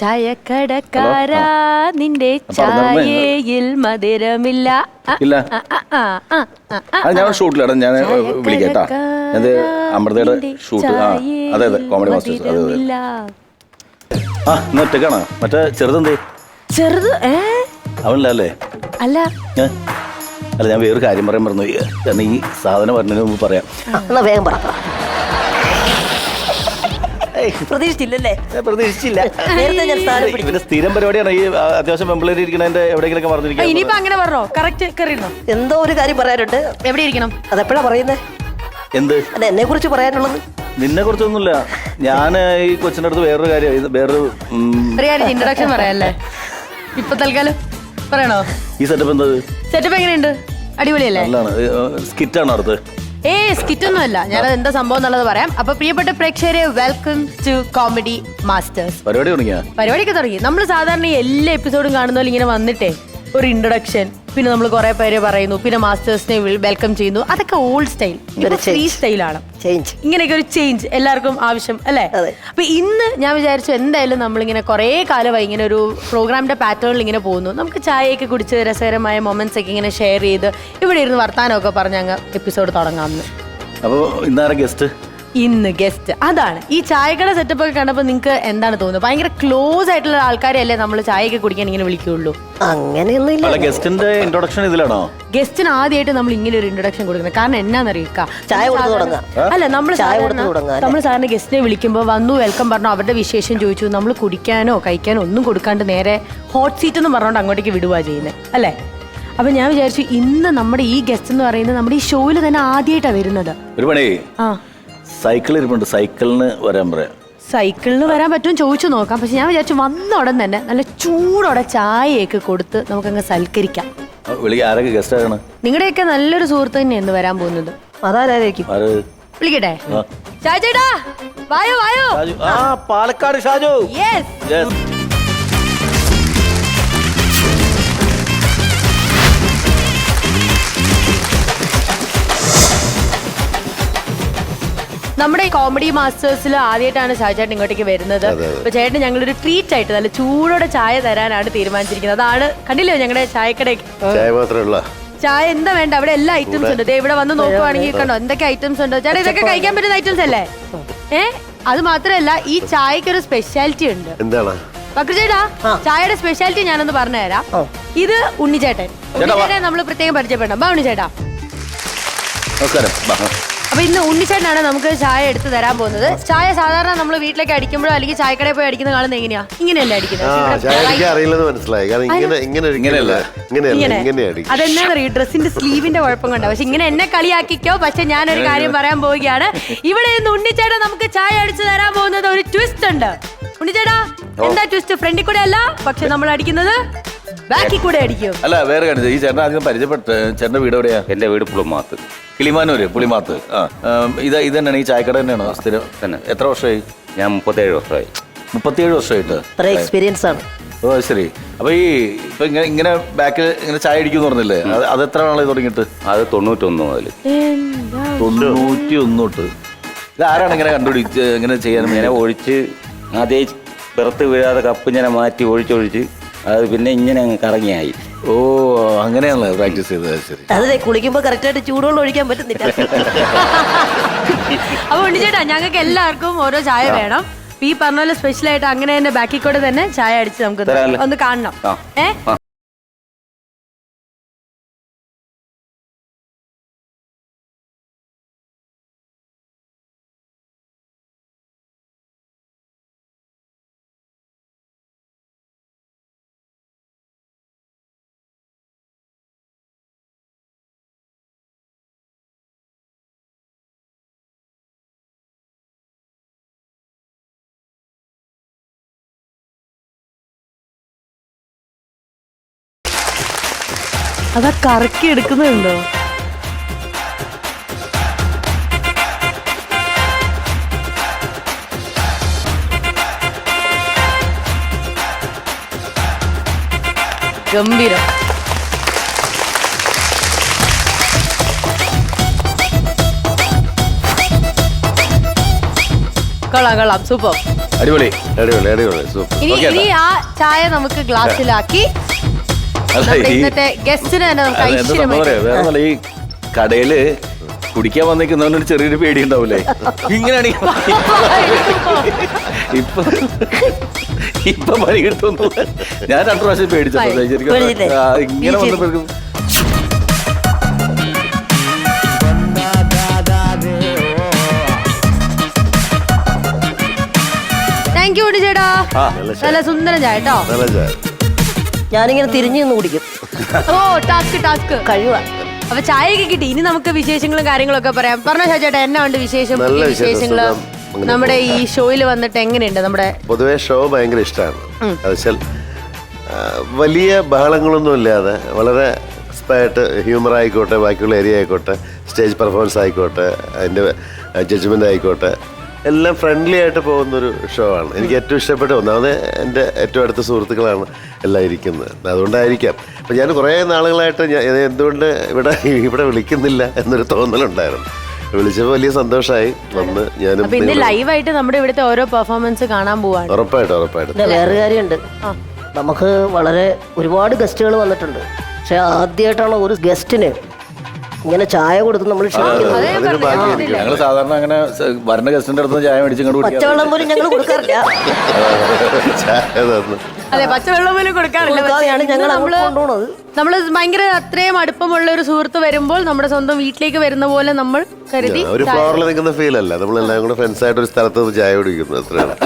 ചായക്കടക്കാരാ നിന്റെ ചായയിൽ മധുരമില്ല. ഇല്ല, ഞാൻ ഷൂട്ടിലാണ്. ഞാൻ വിളിക്കട്ടാ. അത് അമൃതയുടെ ഷൂട്ട്. അതെ അതെ, കോമഡി മാസ്റ്റേഴ്സ്. ഇന്ന് ഒറ്റക്കാണോ? മറ്റേ ചെറുതെന്തേ? ചെറുത് അവനല്ലേ? അല്ല അല്ല, ഞാൻ വേറൊരു കാര്യം പറയാൻ പറഞ്ഞു. കാരണം ഈ സാധനം പറഞ്ഞതിന് മുമ്പ് പറയാം. വേഗം പറ. പ്രതീക്ഷിച്ചില്ലല്ലേ? പ്രതീക്ഷിച്ചില്ല. ഇവന്റെ സ്ഥിരം പരിപാടിയാണ് ഈ അത്യാവശ്യം പെമ്പിളേരി ഇരിക്കണതിന്റെ എവിടെയെങ്കിലും പറഞ്ഞിരിക്കും. ഇനിയിപ്പോ അങ്ങനെ പറഞ്ഞോ? കറക്റ്റ് കയറിയിരുന്നോ? എന്തോ ഒരു കാര്യം പറയാനുണ്ട്. എവിടെ ഇരിക്കണം? അതെപ്പോഴാ പറയുന്നേ? എന്ത്? അല്ല, എന്നെ കുറിച്ച് പറയാനുള്ളത്. നിന്നെ കുറിച്ചൊന്നുമില്ല. ഞാൻ ഈ കൊച്ചിന്റെ അടുത്ത് വേറൊരു കാര്യം, വേറൊരു ഇൻട്രൊഡക്ഷൻ പറയാല്ലേ ഇപ്പൊ തൽക്കാലം പറയണോ? ഈ സെറ്റപ്പ് എന്താ? സെറ്റപ്പ് എങ്ങനെയുണ്ട്? അടിപൊളിയല്ലേ? സ്കിറ്റാണ് അടുത്ത്. സ്കിറ്റ് ഒന്നും അല്ല. ഞാനത് എന്താ സംഭവം എന്നുള്ളത് പറയാം. അപ്പൊ പ്രിയപ്പെട്ട പ്രേക്ഷകരെ, വെൽക്കം ടു കോമഡി മാസ്റ്റേഴ്സ്. പരിപാടിയൊക്കെ തുടങ്ങി. നമ്മൾ സാധാരണ എല്ലാ എപ്പിസോഡും കാണുന്ന പോലെ ഇങ്ങനെ വന്നിട്ടേ ഒരു ഇൻട്രൊഡക്ഷൻ, പിന്നെ നമ്മൾ കുറെ പേര് പറയുന്നു, പിന്നെ മാസ്റ്റേഴ്സിനെ വെൽക്കം ചെയ്യുന്നു. അതൊക്കെ ഓൾഡ് സ്റ്റൈൽ. ഫ്രീ സ്റ്റൈലാണ്. ഇങ്ങനെയൊക്കെ ഒരു ചേഞ്ച് എല്ലാവർക്കും ആവശ്യം അല്ലേ? അപ്പൊ ഇന്ന് ഞാൻ വിചാരിച്ചു എന്തായാലും നമ്മളിങ്ങനെ കുറെ കാലമായി ഇങ്ങനെ ഒരു പ്രോഗ്രാമിന്റെ പാറ്റേണിൽ ഇങ്ങനെ പോകുന്നു. നമുക്ക് ചായയൊക്കെ കുടിച്ച് രസകരമായ മൊമെന്റ്സ് ഒക്കെ ഇങ്ങനെ ഷെയർ ചെയ്ത് ഇവിടെ ഇരുന്ന് വർത്താനമൊക്കെ പറഞ്ഞ് അങ്ങ് എപ്പിസോഡ് തുടങ്ങാമെന്ന്. ഇന്ന് ഗസ്റ്റ് അതാണ്. ഈ ചായക്കട സെറ്റപ്പ് ഒക്കെ കണ്ടപ്പോൾ നിങ്ങൾക്ക് എന്താണ് തോന്നുന്നത്? ഭയങ്കര ക്ലോസ് ആയിട്ടുള്ള ആൾക്കാരെയല്ലേ നമ്മൾ ചായയൊക്കെ കുടിക്കാൻ ഇങ്ങനെ വിളിക്കുള്ളൂ? അങ്ങനെയൊന്നുമില്ല. ഗസ്റ്റിന് ആദ്യമായിട്ട് നമ്മൾ ഇങ്ങനെ ഒരു ഇൻട്രൊഡക്ഷൻ കൊടുക്കുന്നത് കാരണം എന്നാന്നറിയിക്കാം. അല്ല, നമ്മൾ സാധാരണ ഗസ്റ്റിനെ വിളിക്കുമ്പോൾ വന്നു വെൽക്കം പറഞ്ഞു, അവരുടെ വിശേഷം ചോദിച്ചു, നമ്മൾ കുടിക്കാനോ കഴിക്കാനോ ഒന്നും കൊടുക്കാണ്ട് നേരെ ഹോട്ട് സീറ്റ് എന്ന് പറഞ്ഞുകൊണ്ട് അങ്ങോട്ടേക്ക് വിടുക ചെയ്യുന്നത് അല്ലേ? അപ്പൊ ഞാൻ വിചാരിച്ചു ഇന്ന് നമ്മുടെ ഈ ഗസ്റ്റ് എന്ന് പറയുന്നത് നമ്മുടെ ഈ ഷോയിൽ തന്നെ ആദ്യമായിട്ടാണ് വരുന്നത്. സൈക്കിളിന് വരാൻ പറ്റും ചോദിച്ചു നോക്കാം. പക്ഷെ ഞാൻ വിചാരിച്ചു വന്ന ഉടൻ തന്നെ നല്ല ചൂടോടെ ചായയൊക്കെ കൊടുത്ത് നമുക്കങ്ങ് സൽക്കരിക്കാം. നിങ്ങളുടെയൊക്കെ നല്ലൊരു സുഹൃത്ത് തന്നെയാണ് വരാൻ പോകുന്നത്. അതാരായിരിക്കും? വിളിക്കട്ടെ? ചേട്ടാ വായോ വായോ. പാലക്കാട് ഷാജു. നമ്മുടെ കോമഡി മാസ്റ്റേഴ്സിൽ ആദ്യമായിട്ടാണ് ഷാജേട്ടൻ ഇങ്ങോട്ടേക്ക് വരുന്നത്. അപ്പൊ ചേട്ടൻ ഞങ്ങളൊരു ട്രീറ്റ് ആയിട്ട് നല്ല ചൂടോടെ ചായ തരാനാണ് തീരുമാനിച്ചിരിക്കുന്നത്. അതാണ് കണ്ടില്ലേ ഞങ്ങളുടെ ചായക്കടയ്ക്ക് ചായ എന്താ വേണ്ട അവിടെ എല്ലാ ഐറ്റംസ് ഉണ്ട്. ഇവിടെ വന്ന് നോക്കുവാണെങ്കിൽ കണ്ടോ എന്തൊക്കെ ഐറ്റംസ് ഉണ്ടോ ചേട്ടാ? ഇതൊക്കെ കഴിക്കാൻ പറ്റുന്ന ഐറ്റംസ് അല്ലേ? അത് മാത്രല്ല ഈ ചായക്ക് ഒരു സ്പെഷ്യാലിറ്റി ഉണ്ട്. ചേട്ടാ, ചായയുടെ സ്പെഷ്യാലിറ്റി ഞാനൊന്ന് പറഞ്ഞുതരാം. ഇത് ഉണ്ണിച്ചേട്ടൻ. ഉണ്ണിച്ചേട്ടനെ നമ്മൾ പ്രത്യേകം പരിചയപ്പെടണം. ഉണ്ണിച്ചേട്ടാ. അപ്പൊ ഇന്ന് ഉണ്ണിച്ചേട്ടനാണ് നമുക്ക് ചായ എടുത്ത് തരാൻ പോകുന്നത്. ചായ സാധാരണ നമ്മൾ വീട്ടിലേക്ക് അടിക്കുമ്പോഴോ അല്ലെങ്കിൽ ചായക്കടയിൽ പോയി അടിക്കുന്ന കാണുന്നത് എങ്ങനെയാ? ഇങ്ങനെയല്ല അടിക്കുന്നത്. അതെന്നാന്നറിയോ? ഡ്രസ്സിന്റെ സ്ലീവിന്റെ കുഴപ്പം കൊണ്ടാ. പക്ഷെ ഇങ്ങനെ എന്നെ കളിയാക്കിക്കോ. പക്ഷെ ഞാനൊരു കാര്യം പറയാൻ പോവുകയാണ്. ഇവിടെ നിന്ന് ഉണ്ണിച്ചേട്ടൻ നമുക്ക് ചായ അടിച്ചു തരാൻ പോകുന്നത് ഒരു ട്വിസ്റ്റ് ഉണ്ട്. ഉണ്ണിച്ചേട്ടാ, എന്താ ട്വിസ്റ്റ്? ഫ്രണ്ടിൽ കൂടെ അല്ല, പക്ഷെ നമ്മൾ അടിക്കുന്നത് ബാക്കിൽ കൂടെ അടിക്കും. അല്ല, വേറെ കാണിച്ചു. ഈ ചേട്ടൻ ആദ്യം പരിചയപ്പെട്ട ചേട്ടന്റെ വീട് എവിടെയാ? എന്റെ വീട് പുളിമാത്ത്, കിളിമാനൂര്, പുളിമാത്ത്. ഇത് തന്നെയാണ് ഈ ചായക്കട തന്നെയാണോ സ്ഥിരം തന്നെ? എത്ര വർഷമായി? ഞാൻ 37 വർഷമായി. 37 വർഷമായിട്ട് എക്സ്പീരിയൻസ് ആണ്. ഓ ശരി. അപ്പൊ ഈ ഇപ്പൊ ഇങ്ങനെ ബാക്കിൽ ഇങ്ങനെ ചായ അടിക്കുന്നു പറഞ്ഞില്ലേ, അത് എത്ര നാളായി തുടങ്ങിയിട്ട്? അത് 91 മുതൽ. 91 തൊട്ട്. ഇത് ആരാണ് ഇങ്ങനെ കണ്ടുപിടിച്ച് ഇങ്ങനെ ചെയ്യാൻ? ഇങ്ങനെ ഒഴിച്ച് ആദ്യം പുറത്ത് വീഴാതെ കപ്പ് ഇങ്ങനെ മാറ്റി ഒഴിച്ചൊഴിച്ച് അത് പിന്നെ ഇങ്ങനെ കറങ്ങിയായി. ഓ, അങ്ങനെയാണല്ലോ പ്രാക്ടീസ് ചെയ്തത്. ശരി. അതെ, കുളിക്കുമ്പോ കറക്റ്റായിട്ട് ചൂടുവെള്ളം ഒഴിക്കാൻ പറ്റുന്നില്ല. അപ്പൊ ഉണ്ണിച്ചേട്ടാ, ഞങ്ങൾക്ക് എല്ലാവർക്കും ഓരോ ചായ വേണം. ഈ പറഞ്ഞ പോലെ സ്പെഷ്യൽ ആയിട്ട് അങ്ങനെ തന്നെ ബാക്കിൽ കൂടെ തന്നെ ചായ അടിച്ച് നമുക്ക് ഒന്ന് കാണണം. അതാ കറക്കി എടുക്കുന്നുണ്ടോ? ഗംഭീരം. കൊള്ളാം, സൂപ്പർ, അടിപൊളി. അടിപൊളി അടിപൊളി സൂപ്പർ. ഇനി ആ ചായ നമുക്ക് ഗ്ലാസ്സിലാക്കി അല്ല, നമ്മുടെ ഈ- ഇന്നത്തെ ഗസ്റ്റിന് തന്നെ നമുക്ക് അത് എന്താ സംഭവം ഐശ്വര്യമായിട്ട് അറിയോ? വേറെ ഒന്നുമല്ല, ഈ കടയില് കുടിക്കാൻ വന്നിരിക്കുന്നവനൊരു ചെറിയൊരു പേടി ഉണ്ടാവൂലേ? ഇങ്ങനെയാണ് ഇപ്പൊ ഇപ്പൊ പണി കിട്ടുന്നു. ഞാൻ 2 പ്രാവശ്യം പേടിച്ചിട്ടുണ്ട് ശരിക്കും. പേടിച്ചില്ലേ? ഇങ്ങനെ വന്നപ്പോഴേക്കും താങ്ക് യു ചേട്ടാ. നല്ല സുന്ദരം ചായ കേട്ടോ. നല്ല ചായ. ഞാനിങ്ങനെ തിരിഞ്ഞു നിന്ന് കുടിക്കും. ഓ ടാസ്ക് കഴിവാ. അപ്പൊ ചായയൊക്കെ കിട്ടി. ഇനി നമുക്ക് വിശേഷങ്ങളും കാര്യങ്ങളൊക്കെ പറയാം. പറഞ്ഞോ ചേട്ടാ, എന്നാ ഉണ്ട് വിശേഷം? നല്ല ഈ വിശേഷം, വിശേഷങ്ങള് സുഖം. അങ്ങനെ നമ്മുടെ ഈ ഷോയിൽ വന്നിട്ട് എങ്ങനെയുണ്ട്? നമ്മുടെ പൊതുവെ ഷോ ഭയങ്കര ഇഷ്ടമാണ്. അതുവെച്ചാൽ വലിയ ബഹളങ്ങളൊന്നും ഇല്ലാതെ വളരെ ക്രിസ്പായിട്ട് ഹ്യൂമർ ആയിക്കോട്ടെ, ബാക്കിയുള്ള ഏരിയ ആയിക്കോട്ടെ, സ്റ്റേജ് പെർഫോമൻസ് ആയിക്കോട്ടെ, അതിൻ്റെ ജഡ്ജ്മെൻ്റ് ആയിക്കോട്ടെ, എല്ലാം ഫ്രണ്ട്ലി ആയിട്ട് പോകുന്നൊരു ഷോ ആണ്. എനിക്ക് ഏറ്റവും ഇഷ്ടപ്പെട്ട ഒന്നാമത് എൻ്റെ ഏറ്റവും അടുത്ത സുഹൃത്തുക്കളാണ് എല്ലാം ഇരിക്കുന്നത്. അതുകൊണ്ടായിരിക്കാം. അപ്പം ഞാൻ കുറേ നാളുകളായിട്ട് എന്തുകൊണ്ട് ഇവിടെ വിളിക്കുന്നില്ല എന്നൊരു തോന്നലുണ്ടായിരുന്നു. വിളിച്ചപ്പോൾ വലിയ സന്തോഷമായി. വന്ന് ഞാനും അപ്പൊ ഇന്ന് ലൈവായിട്ട് നമ്മുടെ ഇവിടുത്തെ ഓരോ പെർഫോമൻസ് കാണാൻ പോവാണ്. ഉറപ്പായിട്ടും പിന്നെ വേറൊരു കാര്യമുണ്ട്. നമുക്ക് വളരെ ഒരുപാട് ഗസ്റ്റുകൾ വന്നിട്ടുണ്ട്. പക്ഷെ ആദ്യമായിട്ടാണ് ഒരു ഗസ്റ്റിന് ഇങ്ങനെ ചായ കൊടുത്ത് നമ്മൾ ക്ഷണിക്കുന്നത്. അതിന് ബാക്കി ഞങ്ങള് സാധാരണ അങ്ങനെ വരുന്ന ഗസ്റ്റിന്റെ അടുത്ത് ചായ മേടിച്ച് ഇങ്ങോട്ട് കുടിക്കാറ്. പച്ചവെള്ളം പോലും ഞങ്ങൾ കൊടുക്കാറില്ല. ചായ തന്നു. അതെ, പച്ചവെള്ളം പോലും കൊടുക്കാറില്ല. കൊടുക്കാതെയാണ് ഞങ്ങൾ അങ്ങോട്ട് കൊണ്ടുപോണത്. നമ്മള് ഭയങ്കര അത്രയും അടുപ്പമുള്ള ഒരു സുഹൃത്ത് വരുമ്പോൾ നമ്മുടെ സ്വന്തം വീട്ടിലേക്ക് വരുന്ന പോലെ നമ്മൾ കരുതി ഒരു ഫ്ലോറിൽ നിൽക്കുന്ന ഫീൽ അല്ല. നമ്മളെല്ലാം കൂടെ ഫ്രണ്ട്സ് ആയിട്ട് ഒരു സ്ഥലത്ത് ചായ കുടിക്കുന്നു. അത്രയാണ്.